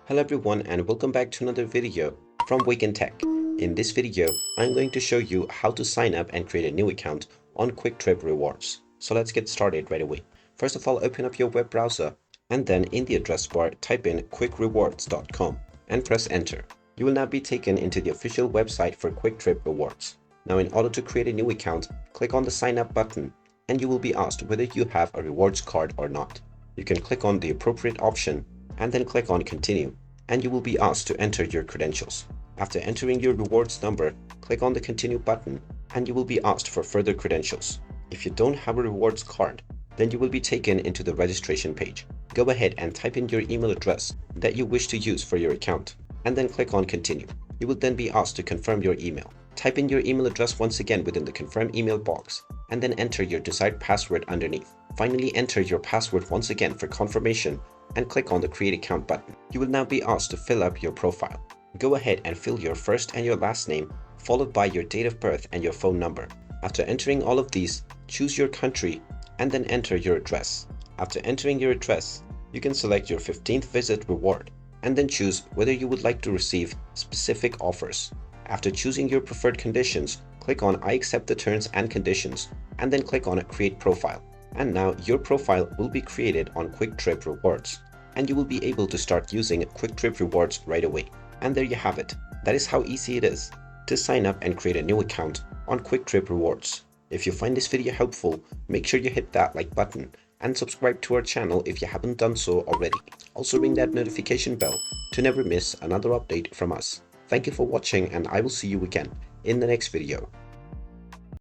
Hello everyone and welcome back to another video from Wake&Tech. In this video, I'm going to show you how to sign up and create a new account on Kwik Trip Rewards. So let's get started right away. First of all, open up your web browser and then in the address bar, type in kwikrewards.com and press enter. You will now be taken into the official website for Kwik Trip Rewards. Now in order to create a new account, click on the sign up button and you will be asked whether you have a rewards card or not. You can click on the appropriate option and then click on continue, and you will be asked to enter your credentials. After entering your rewards number, click on the continue button and you will be asked for further credentials. If you don't have a rewards card, then you will be taken into the registration page. Go ahead and type in your email address that you wish to use for your account and then click on continue. You will then be asked to confirm your email. Type in your email address once again within the confirm email box and then enter your desired password underneath. Finally, enter your password once again for confirmation and click on the create account button. You will now be asked to fill up your profile. Go ahead and fill your first and your last name followed by your date of birth and your phone number. After entering all of these, choose your country and then enter your address. After entering your address, you can select your 15th visit reward and then choose whether you would like to receive specific offers. After choosing your preferred conditions, click on I accept the terms and conditions and then click on create profile. And now your profile will be created on Kwik Trip Rewards and you will be able to start using Kwik Trip Rewards right away. And there you have it. That is how easy it is to sign up and create a new account on Kwik Trip Rewards. If you find this video helpful, make sure you hit that like button and subscribe to our channel if you haven't done so already. Also ring that notification bell to never miss another update from us. Thank you for watching and I will see you again in the next video.